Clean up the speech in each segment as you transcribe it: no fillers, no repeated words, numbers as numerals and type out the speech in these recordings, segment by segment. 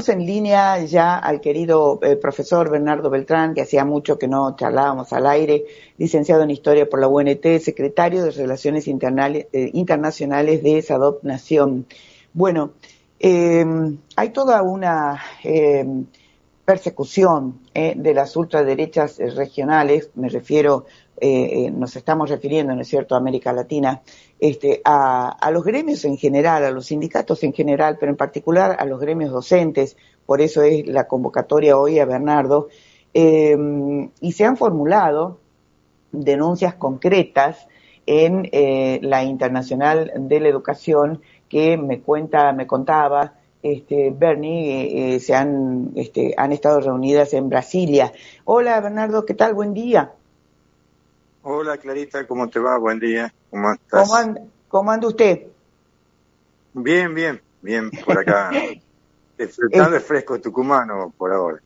Tenemos en línea ya al querido profesor Bernardo Beltrán, que hacía mucho que no charlábamos al aire, licenciado en Historia por la UNT, secretario de Relaciones Internacionales de SADOP Nación. Bueno, hay toda una persecución de las ultraderechas regionales, me refiero, nos estamos refiriendo, ¿no es cierto?, a América Latina, a los gremios en general, a los sindicatos en general, pero en particular a los gremios docentes, por eso es la convocatoria hoy a Bernardo, y se han formulado denuncias concretas en la Internacional de la Educación que me contaba Bernie, han estado reunidas en Brasilia. Hola Bernardo, ¿qué tal? Buen día. Hola Clarita, ¿cómo te va? Buen día, ¿cómo estás? ¿Cómo anda usted? Bien, por acá, disfrutando el fresco tucumano por ahora.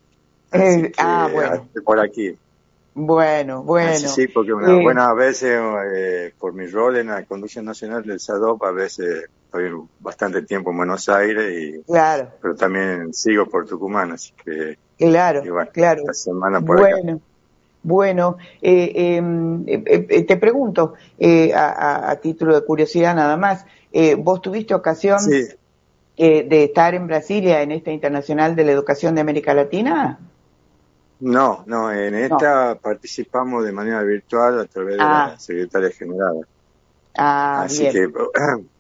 Así que, bueno. por aquí. Bueno. Sí, porque a veces, por mi rol en la Conducción Nacional del SADOP, a veces estoy bastante tiempo en Buenos Aires, claro. Pero también sigo por Tucumán, así que... Claro. Esta semana por acá. Bueno, te pregunto, a título de curiosidad nada más, ¿vos tuviste ocasión de estar en Brasilia en esta Internacional de la Educación de América Latina? No, en esta participamos de manera virtual a través de la Secretaria General. Así bien. que,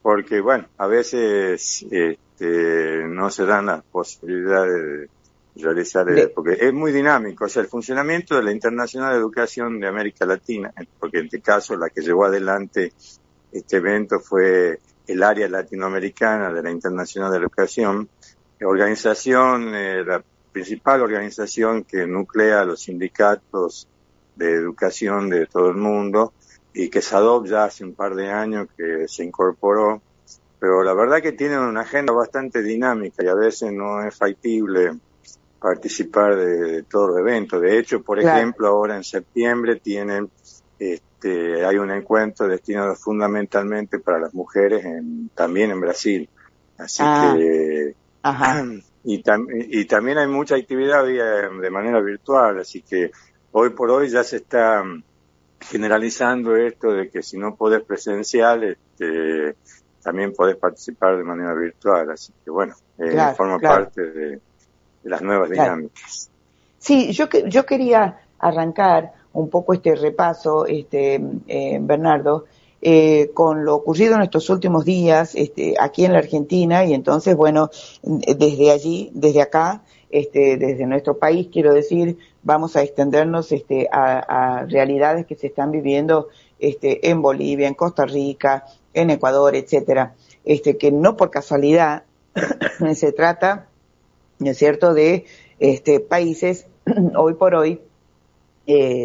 porque a veces no se dan las posibilidades de realizar, porque es muy dinámico, o sea, el funcionamiento de la Internacional de Educación de América Latina, porque en este caso la que llevó adelante este evento fue el área latinoamericana de la Internacional de Educación, la principal organización que nuclea a los sindicatos de educación de todo el mundo, y que SADOP ya hace un par de años que se incorporó, pero la verdad que tienen una agenda bastante dinámica y a veces no es factible participar de todo el evento. De hecho, por ejemplo, ahora en septiembre hay un encuentro destinado fundamentalmente para las mujeres también en Brasil. Así que... Y también hay mucha actividad de manera virtual, así que hoy por hoy ya se está generalizando esto de que si no podés presencial, también podés participar de manera virtual, así que forma parte de las nuevas dinámicas. Sí, yo quería arrancar un poco este repaso, Bernardo, con lo ocurrido en estos últimos días aquí en la Argentina, y entonces, desde acá, desde nuestro país, quiero decir, vamos a extendernos a realidades que se están viviendo en Bolivia, en Costa Rica, en Ecuador, etcétera, que no por casualidad se trata, ¿no es cierto?, de países hoy por hoy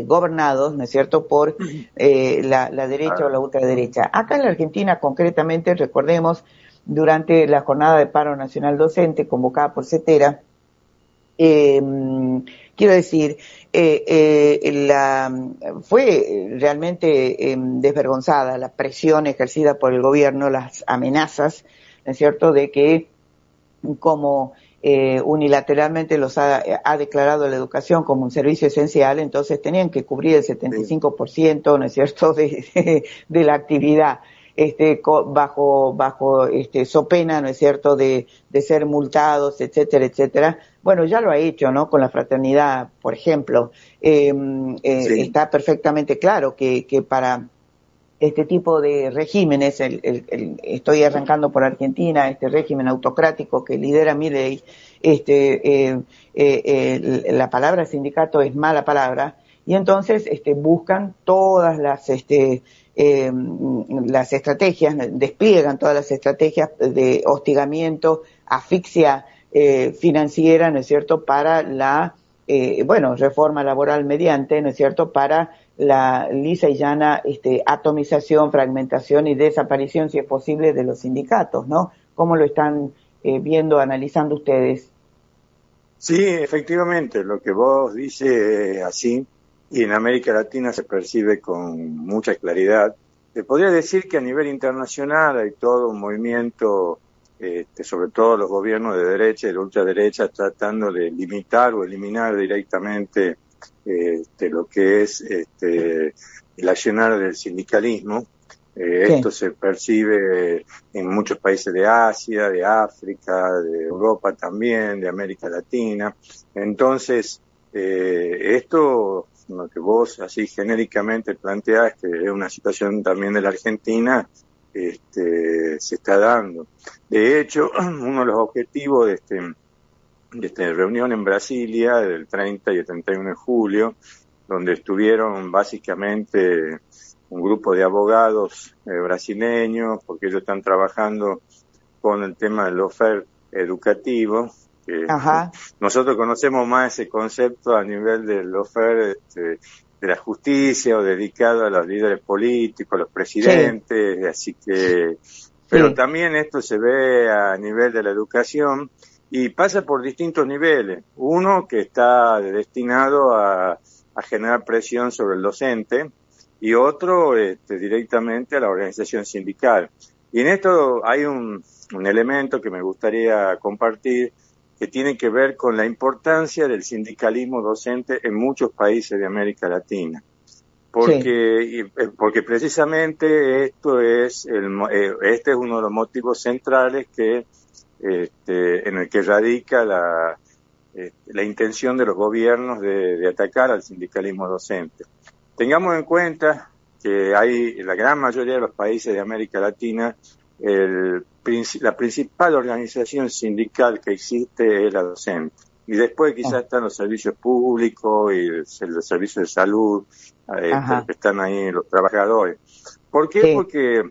gobernados, ¿no es cierto?, por la derecha o la ultraderecha. Acá en la Argentina, concretamente, recordemos, durante la jornada de paro nacional docente convocada por CETERA, quiero decir, fue realmente desvergonzada la presión ejercida por el gobierno, las amenazas, ¿no es cierto?, de que como unilateralmente ha declarado la educación como un servicio esencial, entonces tenían que cubrir el 75%, ¿no es cierto?, de la actividad, bajo so pena, ¿no es cierto?, de ser multados, etcétera, etcétera. Bueno, ya lo ha hecho, ¿no?, con la fraternidad, por ejemplo. Está perfectamente claro que para este tipo de regímenes, estoy arrancando por Argentina, este régimen autocrático que lidera Milei, la palabra sindicato es mala palabra, y entonces buscan todas las estrategias, despliegan todas las estrategias de hostigamiento, asfixia financiera, ¿no es cierto?, para la reforma laboral mediante, ¿no es cierto?, para la lisa y llana atomización, fragmentación y desaparición, si es posible, de los sindicatos, ¿no? ¿Cómo lo están viendo, analizando ustedes? Sí, efectivamente, lo que vos dices así, y en América Latina se percibe con mucha claridad. Te podría decir que a nivel internacional hay todo un movimiento sobre todo los gobiernos de derecha y de ultraderecha, tratando de limitar o eliminar directamente lo que es el accionar del sindicalismo. Sí. Esto se percibe en muchos países de Asia, de África, de Europa también, de América Latina. Entonces, esto, lo que vos así genéricamente planteás, que es una situación también de la Argentina, se está dando. De hecho, uno de los objetivos de esta reunión en Brasilia, del 30 y el 31 de julio, donde estuvieron básicamente un grupo de abogados brasileños, porque ellos están trabajando con el tema del lawfare educativo. Nosotros conocemos más ese concepto a nivel del lawfare de la justicia o dedicado a los líderes políticos, a los presidentes, sí. Así que, pero sí. También esto se ve a nivel de la educación y pasa por distintos niveles. Uno que está destinado a generar presión sobre el docente y otro directamente a la organización sindical. Y en esto hay un elemento que me gustaría compartir, que tiene que ver con la importancia del sindicalismo docente en muchos países de América Latina. Porque precisamente este es uno de los motivos centrales en el que radica la intención de los gobiernos de atacar al sindicalismo docente. Tengamos en cuenta que en la gran mayoría de los países de América Latina, la principal organización sindical que existe es la docente. Y después quizás están los servicios públicos y el servicio de salud, que están ahí los trabajadores. ¿Por qué? Sí. Porque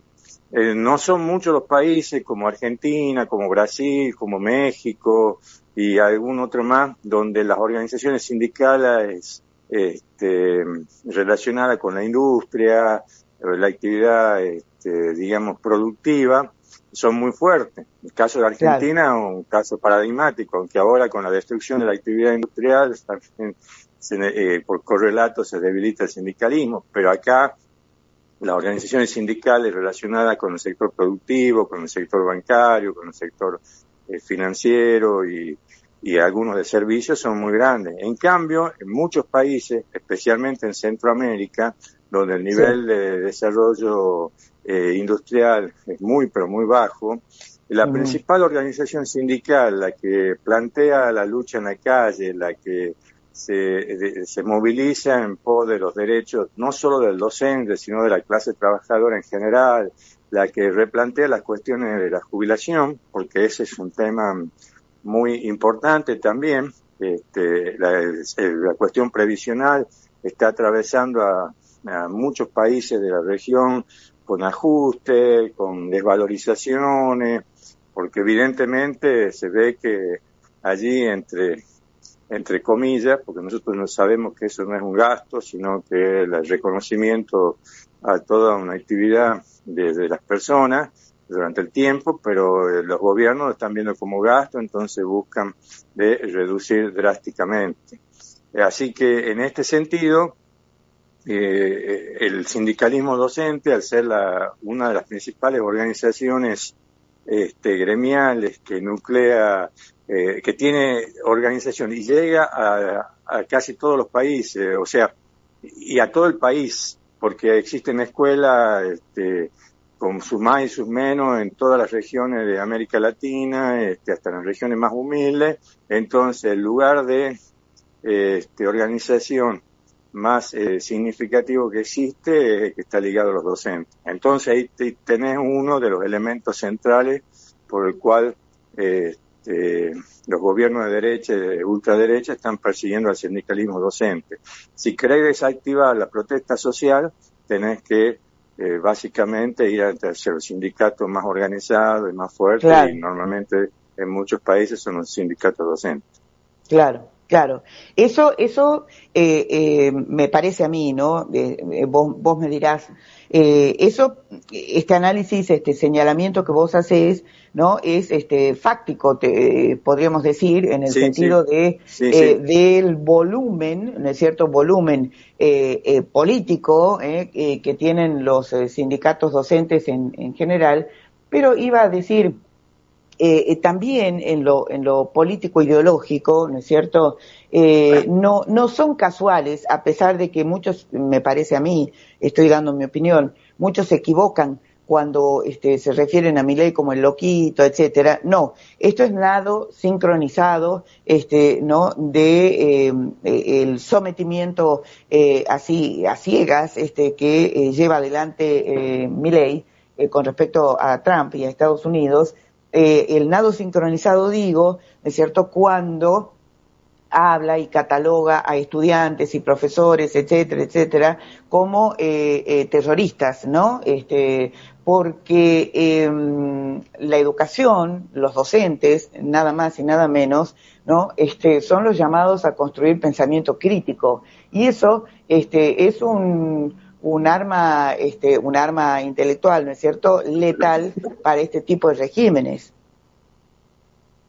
no son muchos los países como Argentina, como Brasil, como México y algún otro más, donde las organizaciones sindicales relacionadas con la industria, la actividad, digamos, productiva, son muy fuertes. El caso de Argentina es un caso paradigmático, aunque ahora con la destrucción de la actividad industrial, por correlato se debilita el sindicalismo, pero acá las organizaciones sindicales relacionadas con el sector productivo, con el sector bancario, con el sector financiero y algunos de servicios son muy grandes. En cambio, en muchos países, especialmente en Centroamérica, donde el nivel de desarrollo industrial es muy, pero muy bajo, la principal organización sindical, la que plantea la lucha en la calle, la que se moviliza en pos de los derechos, no solo del docente, sino de la clase trabajadora en general, la que replantea las cuestiones de la jubilación, porque ese es un tema muy importante también. La cuestión previsional está atravesando a muchos países de la región con ajustes, con desvalorizaciones, porque evidentemente se ve que allí entre comillas, porque nosotros no sabemos que eso no es un gasto, sino que el reconocimiento a toda una actividad de las personas durante el tiempo, pero los gobiernos lo están viendo como gasto, entonces buscan de reducir drásticamente. Así que en este sentido, el sindicalismo docente, al ser una de las principales organizaciones gremiales que nuclea, que tiene organización y llega a casi todos los países, o sea, y a todo el país, porque existen escuelas con sus más y sus menos en todas las regiones de América Latina, hasta en las regiones más humildes. Entonces, el lugar de organización más significativo que existe es que está ligado a los docentes. Entonces ahí tenés uno de los elementos centrales por el cual los gobiernos de derecha y de ultraderecha están persiguiendo al sindicalismo docente. Si querés desactivar la protesta social, tenés que básicamente ir a los sindicatos más organizados y más fuertes, claro. Y normalmente en muchos países son los sindicatos docentes. Claro. Claro, eso me parece a mí, ¿no? Vos me dirás, este análisis, este señalamiento que vos hacés, ¿no? Es fáctico, podríamos decir, en el sentido de del volumen, ¿no es cierto? Volumen político que tienen los sindicatos docentes en general, pero iba a decir, también en lo político ideológico, ¿no es cierto? No son casuales, a pesar de que muchos, me parece a mí, estoy dando mi opinión, muchos se equivocan cuando se refieren a Milei como el loquito, etcétera. No, esto es nado sincronizado, ¿no? De el sometimiento así a ciegas, que lleva adelante Milei con respecto a Trump y a Estados Unidos. El nado sincronizado, digo, ¿es cierto?, cuando habla y cataloga a estudiantes y profesores, etcétera, etcétera, como terroristas, ¿no? Porque la educación, los docentes, nada más y nada menos, ¿no? Son los llamados a construir pensamiento crítico. Y eso es un arma intelectual, ¿no es cierto?, letal para este tipo de regímenes.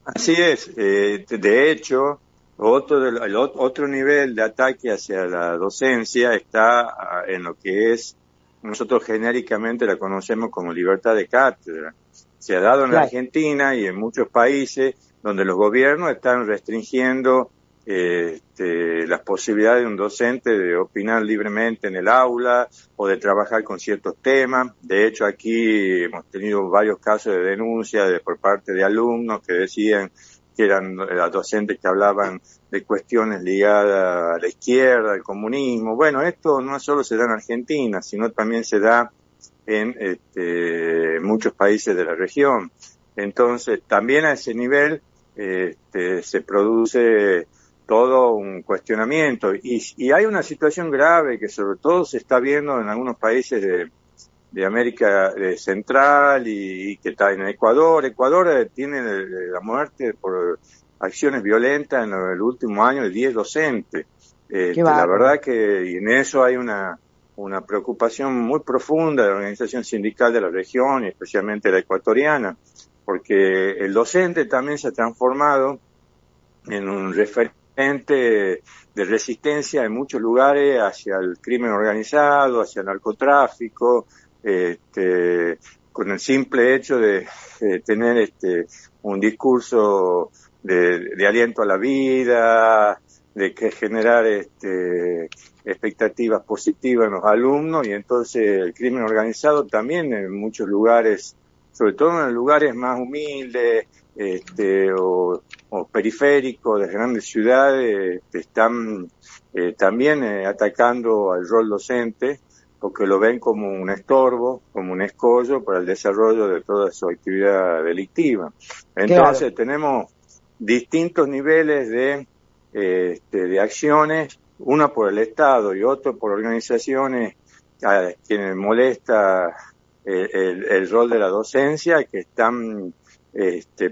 Así es. De hecho, otro nivel de ataque hacia la docencia está en lo que es, nosotros genéricamente la conocemos como libertad de cátedra. Se ha dado en la Argentina y en muchos países donde los gobiernos están restringiendo las posibilidades de un docente de opinar libremente en el aula o de trabajar con ciertos temas. De hecho, aquí hemos tenido varios casos de denuncia por parte de alumnos que decían que eran docentes que hablaban de cuestiones ligadas a la izquierda, al comunismo. Bueno, esto no solo se da en Argentina, sino también se da en muchos países de la región. Entonces, también a ese nivel se produce todo un cuestionamiento. Y hay una situación grave que sobre todo se está viendo en algunos países de América Central y que está en Ecuador. Ecuador tiene la muerte por acciones violentas en el último año de 10 docentes. La verdad que y en eso hay una preocupación muy profunda de la organización sindical de la región y especialmente la ecuatoriana, porque el docente también se ha transformado en un referente de resistencia en muchos lugares hacia el crimen organizado, hacia el narcotráfico, con el simple hecho de tener un discurso de aliento a la vida, de que generar expectativas positivas en los alumnos, y entonces el crimen organizado también en muchos lugares, sobre todo en lugares más humildes o periféricos de grandes ciudades, están también atacando al rol docente, porque lo ven como un estorbo, como un escollo para el desarrollo de toda su actividad delictiva. Entonces tenemos distintos niveles de acciones, una por el Estado y otro por organizaciones a quienes molesta el rol de la docencia, que están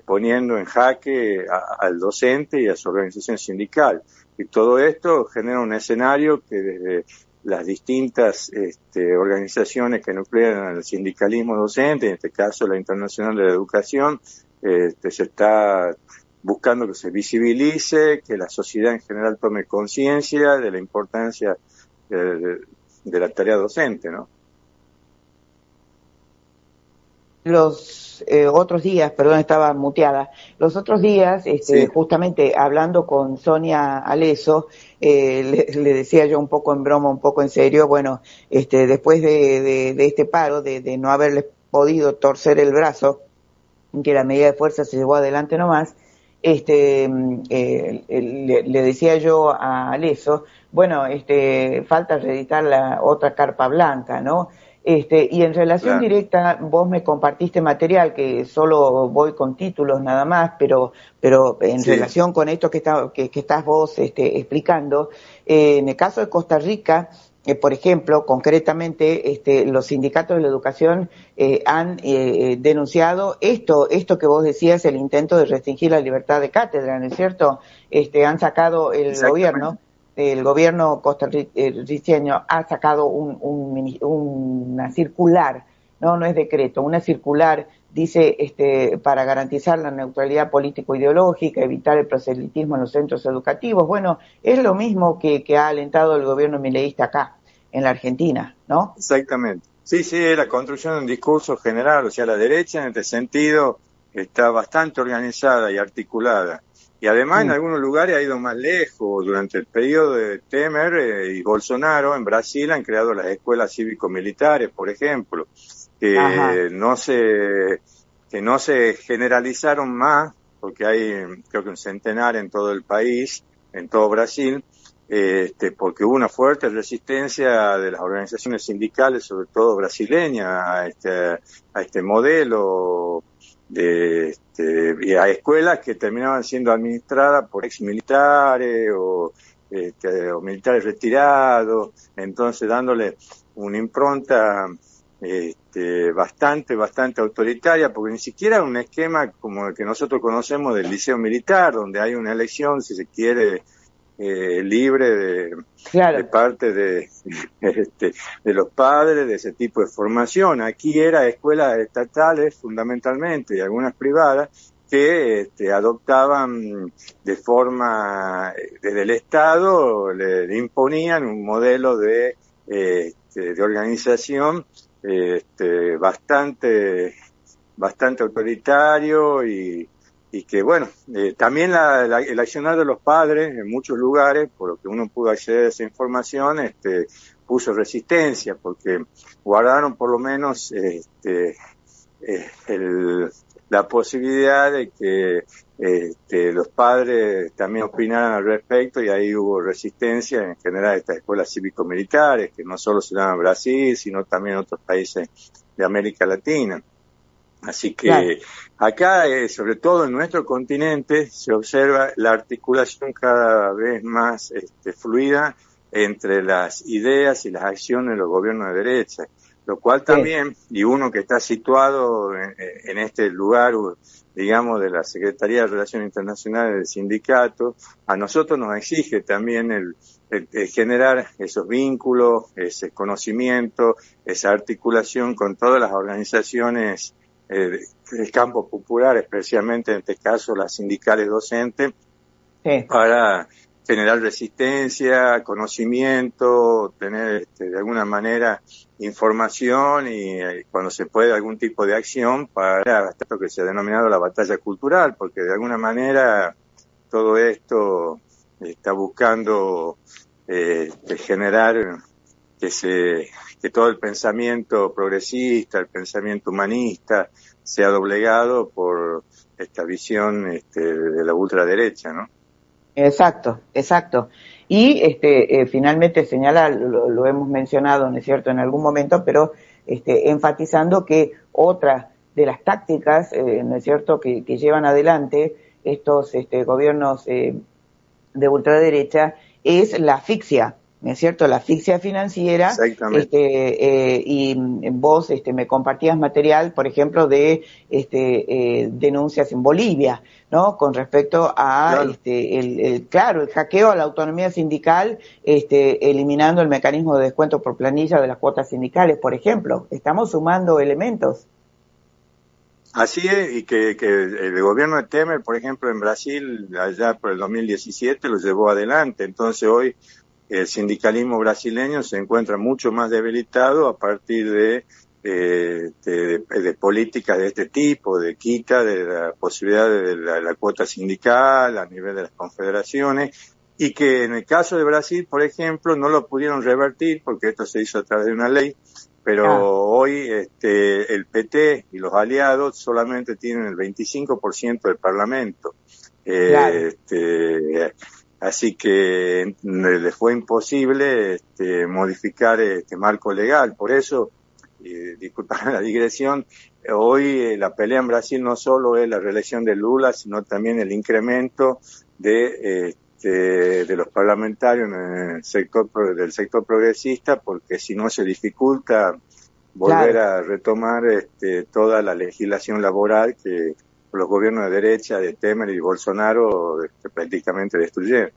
poniendo en jaque al docente y a su organización sindical. Y todo esto genera un escenario que desde las distintas organizaciones que nuclean el sindicalismo docente, en este caso la Internacional de la Educación, se está buscando que se visibilice, que la sociedad en general tome conciencia de la importancia de la tarea docente, ¿no? Los otros días, perdón, estaba muteada, los otros días, justamente hablando con Sonia Aleso, le decía yo un poco en broma, un poco en serio, bueno, después de este paro, de no haberles podido torcer el brazo, que la medida de fuerza se llevó adelante nomás, le decía yo a Aleso, bueno, falta reeditar la otra carpa blanca, ¿no? Y en relación directa, vos me compartiste material que solo voy con títulos nada más, pero en relación con esto que estás vos explicando, en el caso de Costa Rica, por ejemplo, concretamente, los sindicatos de la educación han denunciado esto que vos decías, el intento de restringir la libertad de cátedra, ¿no es cierto? Han sacado el gobierno costarricense ha sacado una circular, no es decreto, una circular, dice, para garantizar la neutralidad político-ideológica, evitar el proselitismo en los centros educativos. Bueno, es lo mismo que ha alentado el gobierno mileísta acá, en la Argentina, ¿no? Exactamente. Sí, la construcción de un discurso general, o sea, la derecha en este sentido está bastante organizada y articulada. Y además en Mm. algunos lugares ha ido más lejos. Durante el periodo de Temer y Bolsonaro en Brasil han creado las escuelas cívico-militares, por ejemplo, Ajá. que no se generalizaron más, porque hay creo que un centenar en todo el país, en todo Brasil, porque hubo una fuerte resistencia de las organizaciones sindicales, sobre todo brasileñas, a este modelo y a escuelas que terminaban siendo administradas por ex militares o militares retirados, entonces dándole una impronta bastante autoritaria, porque ni siquiera un esquema como el que nosotros conocemos del liceo militar, donde hay una elección, si se quiere, libre de Claro. parte de los padres, de ese tipo de formación. Aquí era escuelas estatales fundamentalmente y algunas privadas que adoptaban de forma, desde el Estado, le imponían un modelo de organización bastante autoritario y que bueno, también el accionar de los padres en muchos lugares, por lo que uno pudo acceder a esa información, puso resistencia, porque guardaron por lo menos la posibilidad de que los padres también opinaran al respecto, y ahí hubo resistencia en general a estas escuelas cívico-militares, que no solo se dan en Brasil, sino también en otros países de América Latina. Así Claro. que acá, sobre todo en nuestro continente, se observa la articulación cada vez más fluida entre las ideas y las acciones de los gobiernos de derecha, lo cual Sí. también, y uno que está situado en este lugar, digamos, de la Secretaría de Relaciones Internacionales del sindicato, a nosotros nos exige también el generar esos vínculos, ese conocimiento, esa articulación con todas las organizaciones del campo popular, especialmente en este caso las sindicales docentes, Sí. para generar resistencia, conocimiento, tener de alguna manera información y cuando se puede algún tipo de acción para lo que se ha denominado la batalla cultural, porque de alguna manera todo esto está buscando generar que todo el pensamiento progresista, el pensamiento humanista, sea doblegado por esta visión de la ultraderecha, ¿no? Exacto, exacto. Y finalmente señala, lo hemos mencionado, ¿no es cierto?, en algún momento, pero enfatizando que otra de las tácticas, ¿no es cierto?, que llevan adelante estos gobiernos de ultraderecha es la asfixia, ¿no es cierto?, la asfixia financiera, Exactamente. y vos me compartías material, por ejemplo, de denuncias en Bolivia, ¿no?, con respecto a Claro. claro, el hackeo a la autonomía sindical, eliminando el mecanismo de descuento por planilla de las cuotas sindicales, por ejemplo. Estamos sumando elementos. Así es, y que el gobierno de Temer, por ejemplo, en Brasil, allá por el 2017, lo llevó adelante. Entonces hoy el sindicalismo brasileño se encuentra mucho más debilitado a partir de políticas de este tipo, de quita de la posibilidad de la cuota sindical a nivel de las confederaciones, y que en el caso de Brasil, por ejemplo, no lo pudieron revertir porque esto se hizo a través de una ley, Ah, pero hoy el PT y los aliados solamente tienen el 25% del Parlamento. claro, Así que les fue imposible modificar este marco legal. Por eso, disculpame la digresión, hoy la pelea en Brasil no solo es la reelección de Lula, sino también el incremento de los parlamentarios en el del sector progresista, porque si no se dificulta volver claro. a retomar toda la legislación laboral que los gobiernos de derecha de Temer y Bolsonaro prácticamente destruyeron.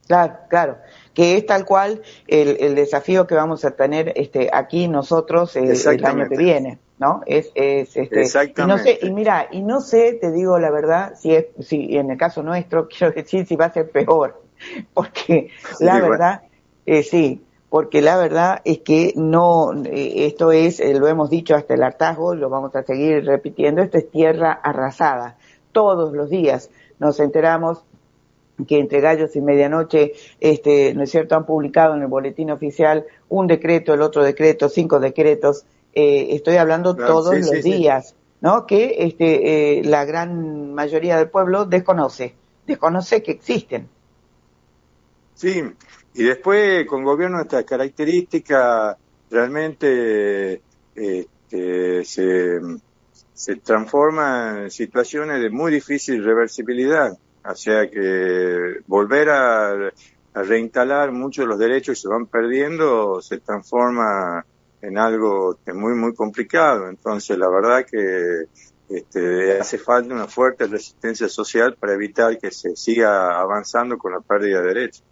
Claro, claro, que es tal cual el desafío que vamos a tener aquí nosotros el año que Exactamente, viene, ¿no? Y no sé, y exactamente. mira, y no sé, te digo la verdad, si en el caso nuestro, quiero decir, si va a ser peor, porque Y la bueno, verdad, sí, porque la verdad es que no, esto es, lo hemos dicho hasta el hartazgo, lo vamos a seguir repitiendo, esto es tierra arrasada. Todos los días nos enteramos que entre gallos y medianoche, ¿no es cierto?, han publicado en el boletín oficial un decreto, el otro decreto, 5 decretos, estoy hablando Claro, todos sí, los sí, sí. días, ¿no?, que la gran mayoría del pueblo desconoce que existen. Sí, y después con gobierno de estas características realmente se transforma en situaciones de muy difícil reversibilidad. O sea que volver a reinstalar muchos de los derechos que se van perdiendo se transforma en algo que es muy, muy complicado. Entonces, la verdad que hace falta una fuerte resistencia social para evitar que se siga avanzando con la pérdida de derechos.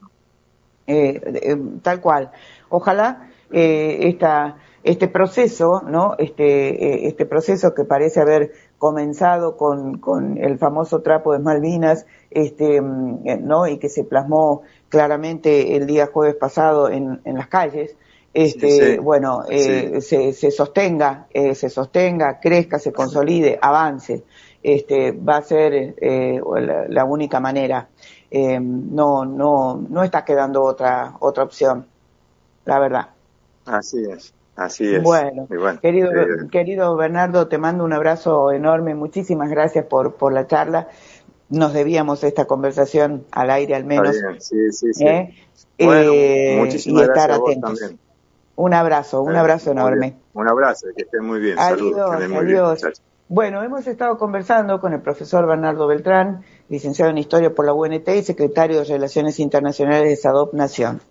Tal cual. Ojalá este proceso, ¿no? Este proceso que parece haber comenzado con el famoso trapo de Malvinas, ¿no? Y que se plasmó claramente el día jueves pasado en las calles, Sí, sí, bueno, sí. se sostenga, crezca, se consolide, avance. Va a ser la única manera. No está quedando otra opción, la verdad. Así es, así es. Bueno, Y bueno, querido Bernardo, te mando un abrazo enorme, muchísimas gracias por la charla. Nos debíamos esta conversación al aire al está menos, bien, sí, sí, sí. ¿eh? Bueno, Y muchísimas estar gracias a vos atentos. también. Un abrazo Muy bien. enorme. Un abrazo, que estén muy bien. Saludos, que Adiós, anden muy bien. adiós. Chao. Bueno, hemos estado conversando con el profesor Bernardo Beltrán, licenciado en Historia por la UNT y secretario de Relaciones Internacionales de SADOP Nación.